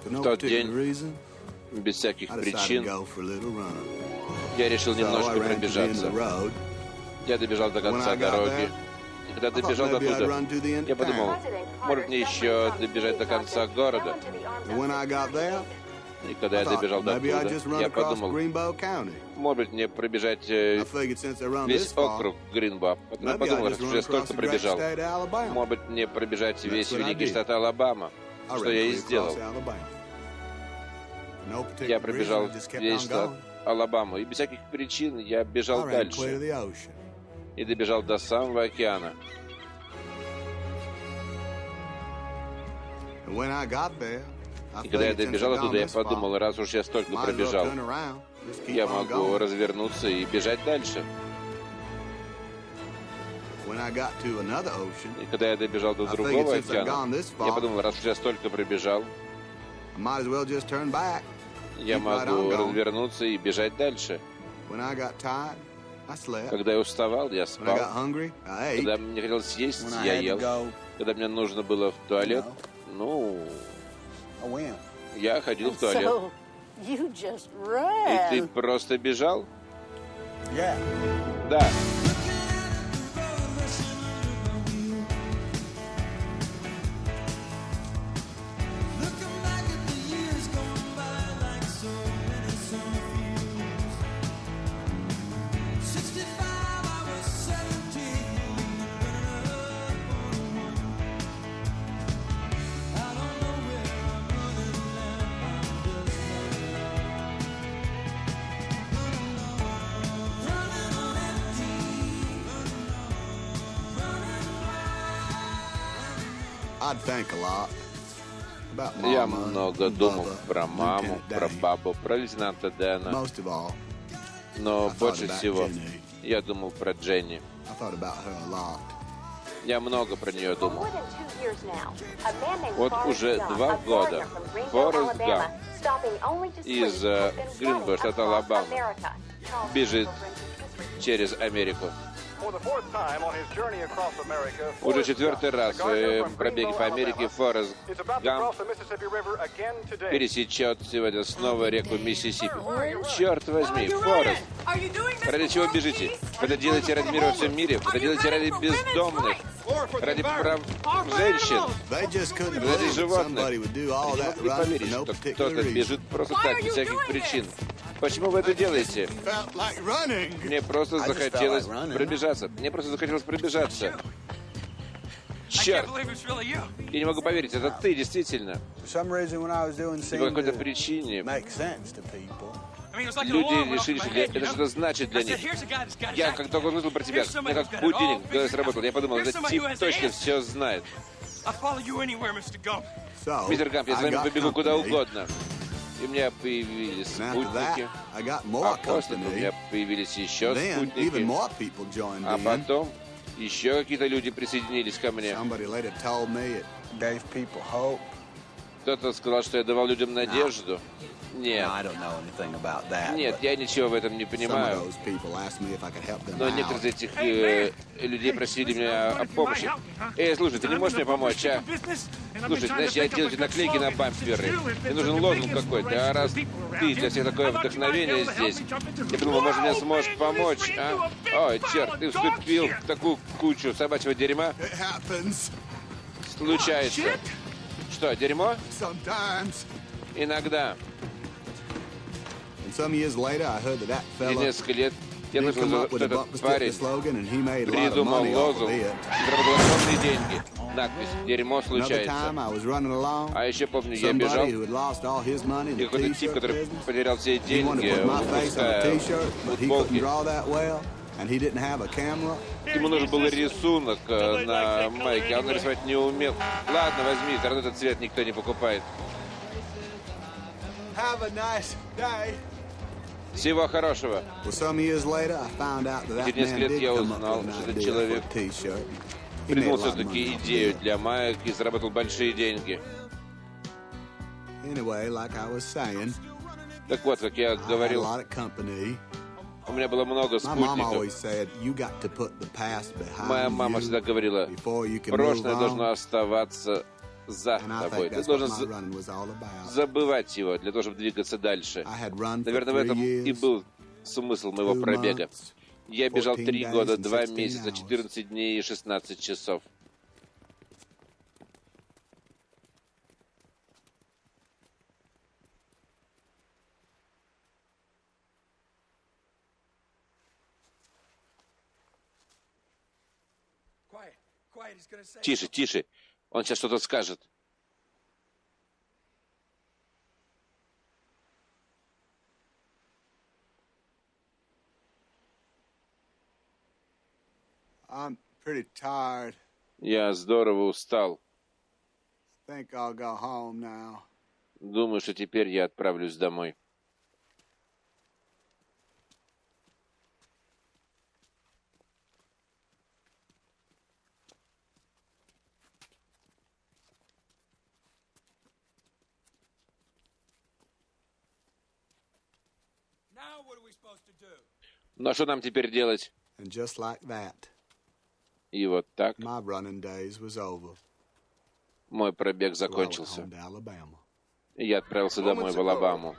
В тот день, без всяких причин, я решил немножко пробежаться. Я добежал до конца дороги. И когда добежал до туда, я подумал, может мне еще добежать до конца города. И когда я добежал до туда, я подумал, может быть мне пробежать весь округ Гринбоу. Потом я подумал, раз уже столько пробежал, может быть мне пробежать весь великий штат Алабама, что я и сделал. Я пробежал весь штат Алабаму, и без всяких причин я бежал дальше. И добежал до самого океана. И когда я добежал оттуда, я подумал, раз уж я столько пробежал, я могу развернуться и бежать дальше. И когда я добежал до другого океана, я подумал, раз уж я столько пробежал, я могу развернуться и бежать дальше. Когда я уставал, я спал. Когда мне хотелось есть, я ел. Когда мне нужно было в туалет, я ходил в туалет. И ты просто бежал? Да. Я много думал про маму, про папу, про лейтенанта Дэна. Но больше всего я думал про Дженни. Я много про нее думал. Вот уже 2 года Форест Гамп из Гринбоу, штата Алабама, бежит через Америку. Уже 4-й раз в пробеге по Америке Форест Гамп пересечет сегодня снова реку Миссисипи. Черт возьми, Форест! Ради чего бежите? Вы это делаете ради мира во всем мире? Вы это делаете ради бездомных? Ради прав женщин? Ради животных? Они не могли поверить, что кто-то бежит просто так, без всяких причин. Почему вы это делаете? Мне просто захотелось пробежаться. Черт! Я не могу поверить, это ты, действительно. По какой-то причине люди решили, что это что-то значит для них. Я как только услышал про тебя, у меня как будильник в голове сработал. Я подумал, этот тип точно все знает. Мистер Гамп, я с вами побегу куда угодно. И у меня появились спутники, а после у меня появились еще спутники, а потом еще какие-то люди присоединились ко мне. Кто-то сказал, что я давал людям надежду. Нет. Нет, я ничего в этом не понимаю. Но некоторые из этих людей просили меня о помощи. Слушай, ты не можешь мне помочь, а? Слушай, знаешь, я делаю эти наклейки на бамперы. Мне нужен лозунг какой-то. А раз ты для всех такое вдохновение здесь, я думал, может, мне сможешь помочь, а? Ой, черт, ты вступил в такую кучу собачьего дерьма. Случается. Что, дерьмо? Иногда. Через несколько лет я слышал, что этот парень придумал лозунг и заработал огромные деньги. Надпись «Дерьмо случается». А еще помню, я бежал, и какой-то тип, который потерял все деньги, выпуская футболки. Ему нужен был рисунок на майке, а он рисовать не умел. Ладно, возьми, все равно этот цвет никто не покупает. Всего хорошего. Через несколько лет я узнал, что этот человек придумал все-таки идею для маек и заработал большие деньги. Так вот, как я говорил, у меня было много спутников. Моя мама всегда говорила, прошлое должно оставаться за тобой. Ты должен забывать его для того, чтобы двигаться дальше. Наверное, в этом и был смысл моего пробега. Я бежал 3 года, 2 месяца, 14 дней и 16 часов. Тише, тише. Он сейчас что-то скажет. Я здорово устал. Думаю, что теперь я отправлюсь домой. Ну а что нам теперь делать? И вот так мой пробег закончился. И я отправился домой в Алабаму.